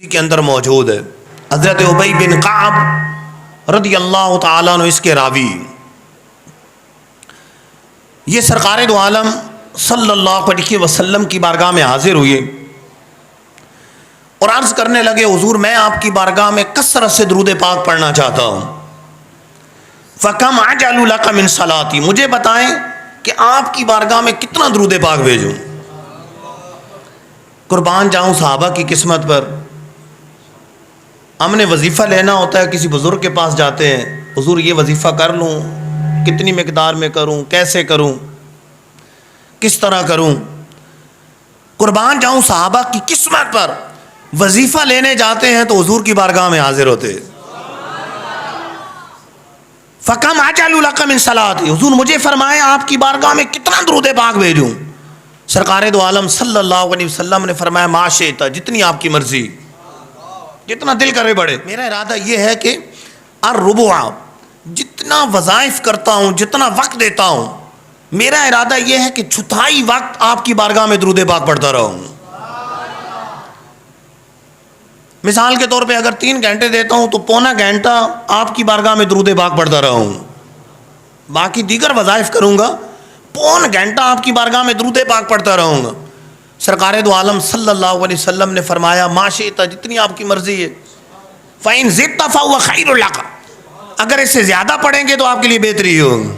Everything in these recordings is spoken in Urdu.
کے اندر موجود ہے۔ حضرت ابی بن کعب رضی اللہ تعالیٰ عنہ اس کے راوی، یہ سرکار دو عالم صلی اللہ علیہ وسلم کی بارگاہ میں حاضر ہوئے اور عرض کرنے لگے، حضور میں آپ کی بارگاہ میں کثرت سے درود پاک پڑھنا چاہتا ہوں، فَكَمْ أَجْعَلُ لَكَ مِنْ صَلَاتِي، مجھے بتائیں کہ آپ کی بارگاہ میں کتنا درود پاک بھیجوں۔ قربان جاؤں صحابہ کی قسمت پر، ہم نے وظیفہ لینا ہوتا ہے، کسی بزرگ کے پاس جاتے ہیں، حضور یہ وظیفہ کر لوں، کتنی مقدار میں کروں، کیسے کروں، کس طرح کروں۔ قربان جاؤں صحابہ کی قسمت پر، وظیفہ لینے جاتے ہیں تو حضور کی بارگاہ میں حاضر ہوتے۔ فَكَمْ أَجْعَلُ لَكَ مِنْ صَلَاتِي، حضور مجھے فرمائے آپ کی بارگاہ میں کتنا درود پاک بھیجوں۔ سرکار دو عالم صلی اللہ علیہ وسلم نے فرمایا، مَا شِئْتَ، جتنی آپ کی مرضی، جتنا دل کرے بڑھے۔ میرا ارادہ یہ ہے کہ الربع، جتنا وظائف کرتا ہوں، جتنا وقت دیتا ہوں، میرا ارادہ یہ ہے کہ چوتھائی وقت آپ کی بارگاہ میں درود پاک پڑھتا رہوں۔ مثال کے طور پہ اگر 3 گھنٹے دیتا ہوں تو پونا گھنٹہ آپ کی بارگاہ میں درود پاک پڑھتا رہوں، باقی دیگر وظائف کروں گا، پون گھنٹہ آپ کی بارگاہ میں درود پاک پڑھتا رہوں گا۔ سرکار دو عالم صلی اللہ علیہ وسلم نے فرمایا، مَا شِئْتَ، جتنی آپ کی مرضی ہے، فَإِنْ زِدْتَ فَهُوَ خَيْرٌ لَكَ، اگر اس سے زیادہ پڑھیں گے تو آپ کے لیے بہتری ہوگی۔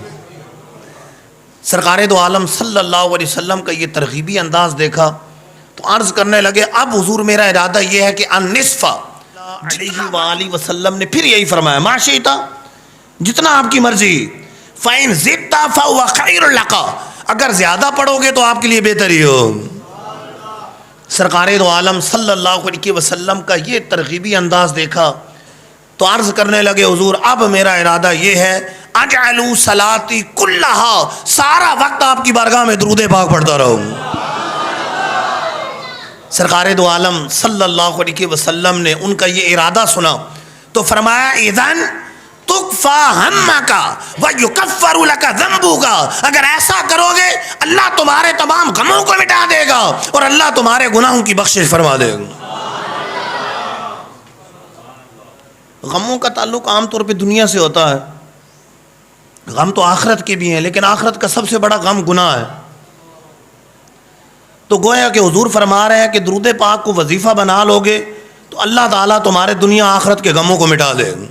سرکار دو عالم صلی اللہ علیہ وسلم کا یہ ترغیبی انداز دیکھا تو عرض کرنے لگے، اب حضور میرا ارادہ یہ ہے کہ النصف علیہ وآلہ وسلم نے پھر یہی فرمایا، مَا شِئْتَ، جتنا آپ کی مرضی، فَإِنْ زِدْتَ فَهُوَ خَيْرٌ لَكَ، اگر زیادہ پڑھو گے تو آپ کے لیے بہتری ہوگی۔ سرکار دو عالم صلی اللہ علیہ وسلم کا یہ ترغیبی انداز دیکھا تو عرض کرنے لگے، حضور اب میرا ارادہ یہ ہے، اجعلوا صلاتی کلہا، سارا وقت آپ کی بارگاہ میں درود پاک پڑھتا رہوں۔ سرکار دو عالم صلی اللہ علیہ وسلم نے ان کا یہ ارادہ سنا تو فرمایا، اذن تکفا ہمکا ویکفر لکا ذنبکا، اگر ایسا کرو گے اللہ تمہارے تمام غموں کو مٹا دے گا اور اللہ تمہارے گناہوں کی بخشش فرما دے گا۔ غموں کا تعلق عام طور پہ دنیا سے ہوتا ہے، غم تو آخرت کے بھی ہیں، لیکن آخرت کا سب سے بڑا غم گناہ ہے۔ تو گویا کہ حضور فرما رہے ہیں کہ درود پاک کو وظیفہ بنا لوگے تو اللہ تعالیٰ تمہارے دنیا آخرت کے غموں کو مٹا دے گا،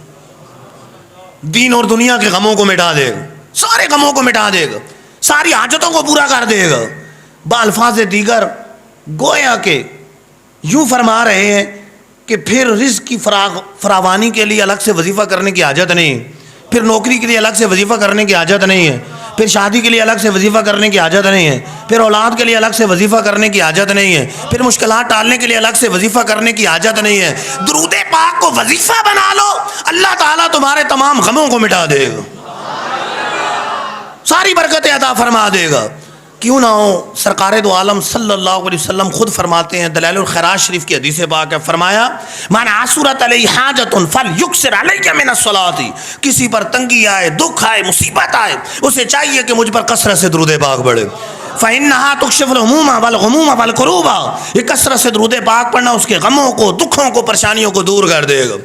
دین اور دنیا کے غموں کو مٹا دے گا، سارے غموں کو مٹا دے گا، ساری حاجتوں کو پورا کر دے گا۔ بالفاظ دیگر گویا کہ یوں فرما رہے ہیں کہ پھر رزق کی فراوانی کے لیے الگ سے وظیفہ کرنے کی حاجت نہیں، پھر نوکری کے لیے الگ سے وظیفہ کرنے کی حاجت نہیں ہے، پھر شادی کے لیے الگ سے وظیفہ کرنے کی حاجت نہیں ہے، پھر اولاد کے لیے الگ سے وظیفہ کرنے کی حاجت نہیں ہے، پھر مشکلات ٹالنے کے لیے الگ سے وظیفہ کرنے کی حاجت نہیں ہے۔ درود پاک کو وظیفہ بنا لو، اللہ تعالیٰ تمہارے تمام غموں کو مٹا دے گا، ساری برکتیں عطا فرما دے گا۔ کیوں نہ ہو، سرکار دو عالم صلی اللہ علیہ وسلم خود فرماتے ہیں، دلائل الخیرات شریف کی حدیث پاک ہے، فرمایا، من عثرت علیہ حاجۃ فلیکثر علیہ من الصلاۃ، کسی پر تنگی آئے، دکھ آئے، مصیبت آئے، اسے چاہیے کہ مجھ پر کثرت سے درود پاک پڑھے۔ فإنها تکشف الہموم والغموم والکروب، یہ کثرت سے درود پاک پڑھنا اس کے غموں کو، دکھوں کو، پریشانیوں کو دور کر دے گا۔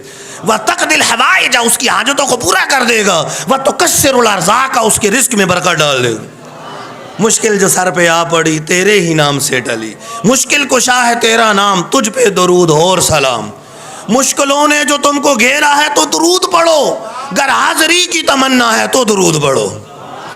وتقضی الحوائج، اس کی حاجتوں کو پورا کر دے گا۔ وتکثر الارزاق، اس کے رزق میں برکت ڈال دے گا۔ مشکل جو سر پہ آ پڑی تیرے ہی نام سے ٹلی، مشکل کشا ہے تیرا نام، تجھ پہ درود اور سلام۔ مشکلوں نے جو تم کو گھیرا ہے تو درود پڑھو، گر حاضری کی تمنا ہے تو درود پڑھو۔